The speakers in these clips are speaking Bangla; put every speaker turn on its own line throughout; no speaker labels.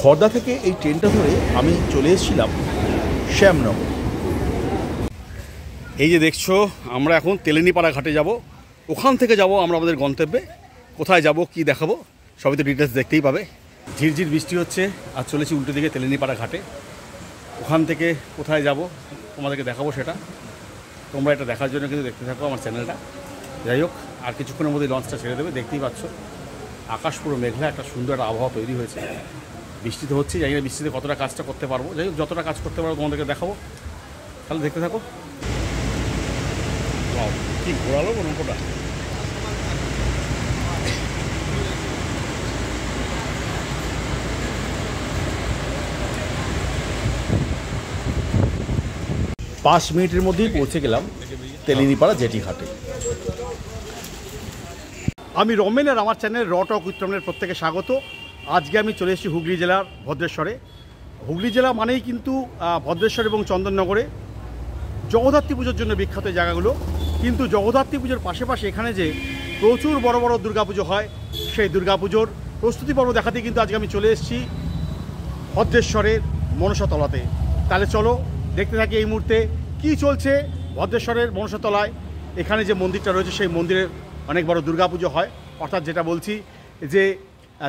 খড়দা থেকে এই ট্রেনটা ধরে আমি চলে এসেছিলাম শ্যামনগর। এই যে দেখছো আমরা এখন তেলেনীপাড়া ঘাটে যাব, ওখান থেকে যাব আমরা আমাদের গন্তব্যে। কোথায় যাব কি দেখাবো সবই তো ডিটেলস দেখতেই পাবে। ঝিরঝির বৃষ্টি হচ্ছে আর চলেছি উল্টো দিকে তেলেনীপাড়া ঘাটে। ওখান থেকে কোথায় যাব তোমাদেরকে দেখাবো, সেটা তোমরা এটা দেখার জন্য কিন্তু দেখতে থাকো আমার চ্যানেলটা। যাই হোক, আর কিছুক্ষণের মধ্যে লঞ্চটা ছেড়ে দেবে, দেখতেই পাচ্ছ আকাশ পুরো মেঘলা, একটা সুন্দর একটা আবহাওয়া তৈরি হয়েছে। বৃষ্টি তো হচ্ছে, জানি না বৃষ্টিতে কতটা কাজটা করতে পারবো। যাই হোক, যতটা কাজ করতে পারবো তোমাদেরকে দেখাবো, তাহলে দেখতে থাকো। কি ঘোরালো নৌকোটা। পাঁচ মিনিটের মধ্যেই পৌঁছে গেলাম তেলেনীপাড়া জেটি ঘাটে। আমি রমেন আর আমার চ্যানেল র টক উইথ রমেনের প্রত্যেকে স্বাগত। আজকে আমি চলে এসেছি হুগলি জেলার ভদ্রেশ্বরে। হুগলি জেলা মানেই কিন্তু ভদ্রেশ্বর এবং চন্দননগরে জগদ্ধাত্রী পুজোর জন্য বিখ্যাত জায়গাগুলো। কিন্তু জগদ্ধাত্রী পুজোর পাশাপাশি এখানে যে প্রচুর বড় বড় দুর্গাপুজো হয়, সেই দুর্গাপুজোর প্রস্তুতি পর্ব দেখাতে কিন্তু আজকে আমি চলে এসেছি ভদ্রেশ্বরের মনসাতলাতে। তাহলে চলো দেখতে থাকি এই মুহূর্তে কি চলছে ভদ্রেশ্বরের মনসাতলায়। এখানে যে মন্দিরটা রয়েছে সেই মন্দিরের অনেক বড় দুর্গাপুজো হয়, অর্থাৎ যেটা বলছি যে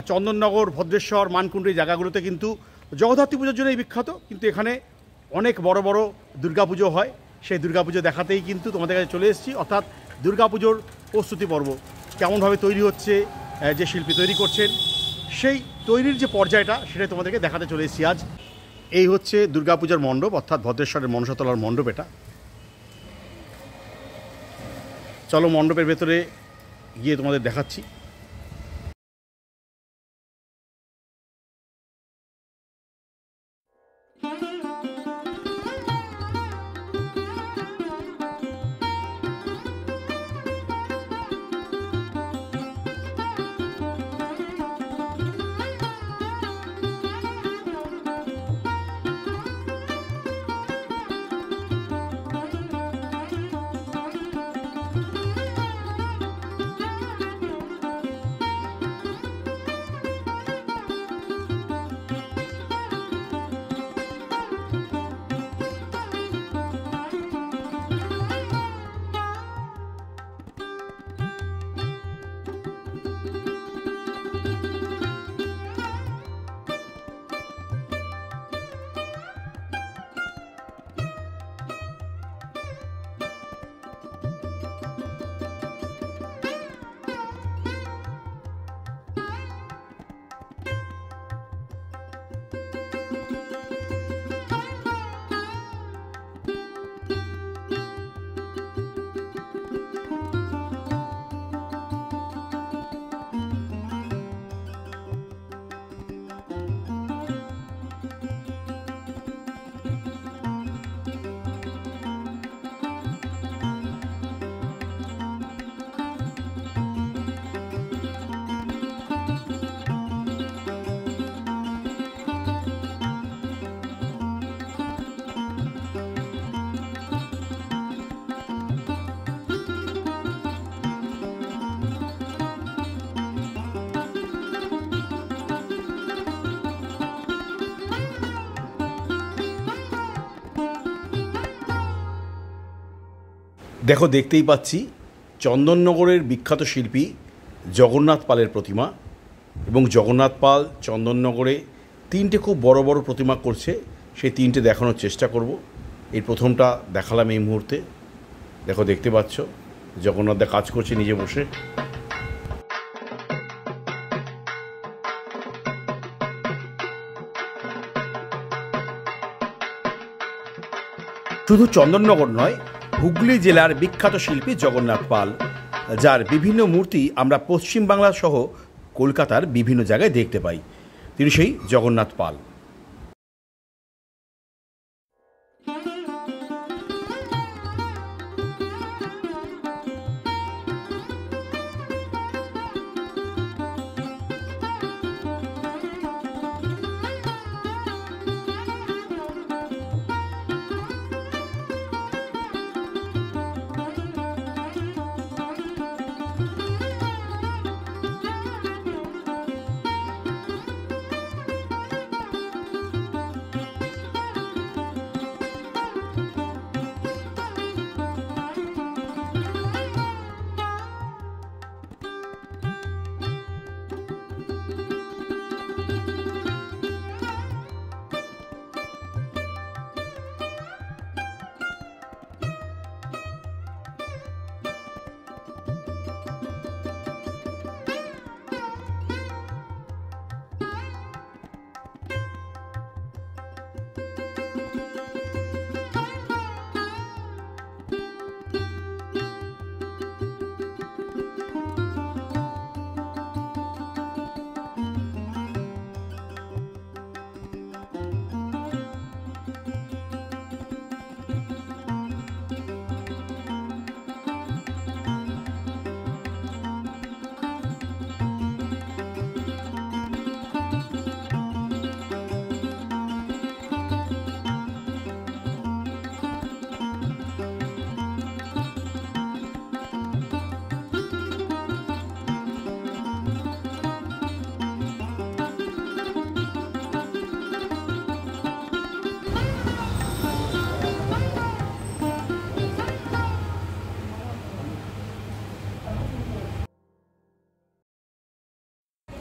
চন্দননগর, ভদ্রেশ্বর, মানকুণ্ডু এই জায়গাগুলোতে কিন্তু জগদ্ধাত্রী পুজোর জন্যই বিখ্যাত, কিন্তু এখানে অনেক বড় বড় দুর্গাপুজো হয়। সেই দুর্গাপুজো দেখাতেই কিন্তু তোমাদের কাছে চলে এসেছি, অর্থাৎ দুর্গাপুজোর প্রস্তুতি পর্ব কেমনভাবে তৈরি হচ্ছে, যে শিল্পী তৈরি করছেন সেই তৈরির যে পর্যায়টা সেটাই তোমাদেরকে দেখাতে চলে এসেছি আজ। এই হচ্ছে দুর্গাপূজার মণ্ডপ, অর্থাৎ ভদ্রেশ্বরের মনসাতলার মণ্ডপ এটা। চলো মণ্ডপের ভেতরে গিয়ে তোমাদের দেখাচ্ছি। দেখো, দেখতেই পাচ্ছি চন্দননগরের বিখ্যাত শিল্পী জগন্নাথ পালের প্রতিমা, এবং জগন্নাথ পাল চন্দননগরে তিনটে খুব বড় বড় প্রতিমা করছে, সেই তিনটে দেখানোর চেষ্টা করব। এই প্রথমটা দেখালাম এই মুহূর্তে। দেখো, দেখতে পাচ্ছ জগন্নাথদা কাজ করছে নিজে বসে। শুধু চন্দননগর নয়, হুগলি জেলার বিখ্যাত শিল্পী জগন্নাথ পাল, যার বিভিন্ন মূর্তি আমরা পশ্চিমবাংলা সহ কলকাতার বিভিন্ন জায়গায় দেখতে পাই। তিনি সেই জগন্নাথ পাল।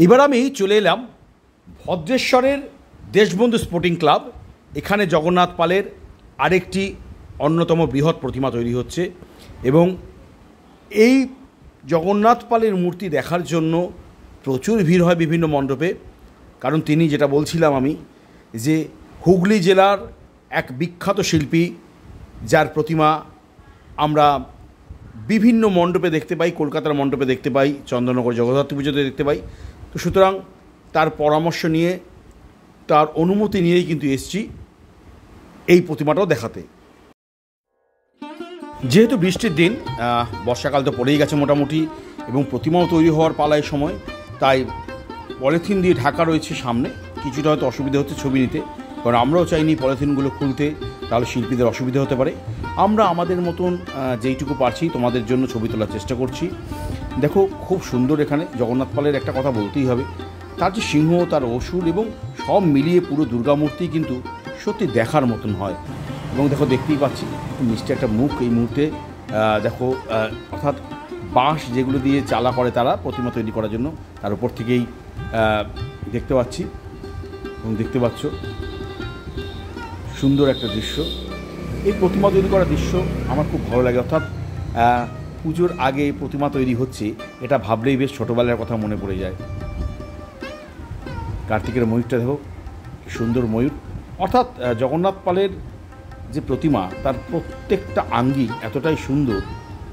এবার আমি চলে এলাম ভদ্রেশ্বরের দেশবন্ধু স্পোর্টিং ক্লাব। এখানে জগন্নাথ পালের আরেকটি অন্যতম বৃহৎ প্রতিমা তৈরি হচ্ছে এবং এই জগন্নাথ পালের মূর্তি দেখার জন্য প্রচুর ভিড় হয় বিভিন্ন মণ্ডপে। কারণ তিনি, যেটা বলছিলাম আমি, যে হুগলি জেলার এক বিখ্যাত শিল্পী, যার প্রতিমা আমরা বিভিন্ন মণ্ডপে দেখতে পাই, কলকাতার মণ্ডপে দেখতে পাই, চন্দননগর জগদ্ধাত্রী পুজোতে দেখতে পাই। তো সুতরাং তার পরামর্শ নিয়ে, তার অনুমতি নিয়েই কিন্তু এসছি এই প্রতিমাটাও দেখাতে। যেহেতু বৃষ্টির দিন, বর্ষাকাল তো পড়েই গেছে মোটামুটি, এবং প্রতিমাও তৈরি হওয়ার পালায় সময়, তাই পলিথিন দিয়ে ঢাকা রয়েছে সামনে। কিছুটা হয়তো অসুবিধা হচ্ছে ছবি নিতে, কারণ আমরাও চাইনি পলিথিনগুলো খুলতে, তাহলে শিল্পীদের অসুবিধা হতে পারে। আমরা আমাদের মতন যেইটুকু পারছি তোমাদের জন্য ছবি তোলার চেষ্টা করছি। দেখো, খুব সুন্দর। এখানে জগন্নাথ পালের একটা কথা বলতেই হবে, তার যে সিংহ, তার অসুর এবং সব মিলিয়ে পুরো দুর্গা মূর্তি কিন্তু সত্যি দেখার মতন হয়। এবং দেখো, দেখতেই পাচ্ছি মিষ্টি একটা মুখ এই মুহূর্তে। দেখো, অর্থাৎ বাঁশ যেগুলো দিয়ে চালা করে তারা প্রতিমা তৈরি করার জন্য, তার উপর থেকেই দেখতে পাচ্ছি এবং দেখতে পাচ্ছ সুন্দর একটা দৃশ্য। এই প্রতিমা তৈরি করার দৃশ্য আমার খুব ভালো লাগে। অর্থাৎ পুজোর আগে প্রতিমা তৈরি হচ্ছে, এটা ভাবলেই বেশ ছোটোবেলার কথা মনে পড়ে যায়। কার্তিকের ময়ূরটা দেখো, সুন্দর ময়ূর। অর্থাৎ জগন্নাথ পালের যে প্রতিমা, তার প্রত্যেকটা আঙ্গিক এতটাই সুন্দর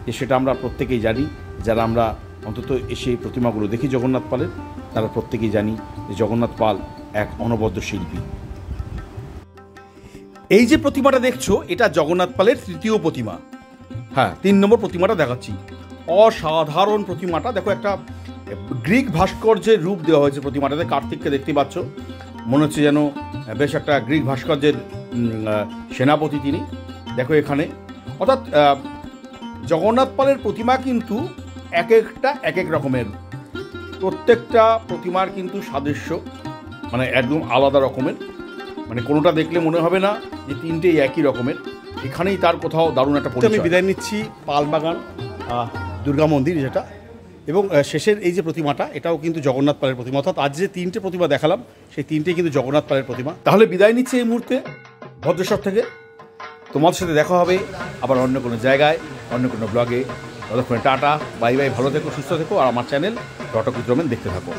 যে সেটা আমরা প্রত্যেকেই জানি। যারা আমরা অন্তত এসে প্রতিমাগুলো দেখি জগন্নাথ পালের, তারা প্রত্যেকেই জানি যে জগন্নাথ পাল এক অনবদ্য শিল্পী। এই যে প্রতিমাটা দেখছো, এটা জগন্নাথ পালের তৃতীয় প্রতিমা। হ্যাঁ, 3 নম্বর প্রতিমাটা দেখাচ্ছি। অসাধারণ প্রতিমাটা দেখো, একটা গ্রিক ভাস্কর্যের রূপ দেওয়া হয়েছে প্রতিমাটাতে। কার্তিককে দেখতে পাচ্ছ, মনে হচ্ছে যেন বেশ একটা গ্রিক ভাস্কর্যের সেনাপতি তিনি। দেখো এখানে, অর্থাৎ জগন্নাথ পালের প্রতিমা কিন্তু এক একটা এক এক রকমের। প্রত্যেকটা প্রতিমার কিন্তু সাদৃশ্য মানে একদম আলাদা রকমের, মানে কোনোটা দেখলে মনে হবে না যে তিনটেই একই রকমের। এখানেই তার কোথাও দারুণ একটা পরিচয়। আমি বিদায় নিচ্ছি পালবাগান দুর্গা মন্দির যেটা, এবং শেষের এই যে প্রতিমাটা, এটাও কিন্তু জগন্নাথ পালের প্রতিমা। অর্থাৎ আজ যে 3টে প্রতিমা দেখালাম, সেই 3টেই কিন্তু জগন্নাথ পালের প্রতিমা। তাহলে বিদায় নিচ্ছি এই মুহূর্তে ভদ্রেশ্বর থেকে। তোমাদের সাথে দেখা হবে আবার অন্য কোনো জায়গায়, অন্য কোনো ব্লগে। ততক্ষণে টাটা, বাই বাই, ভালো থেকো, সুস্থ থেকো, আর আমার চ্যানেল রটক উইথ রমেন দেখতে থাকো।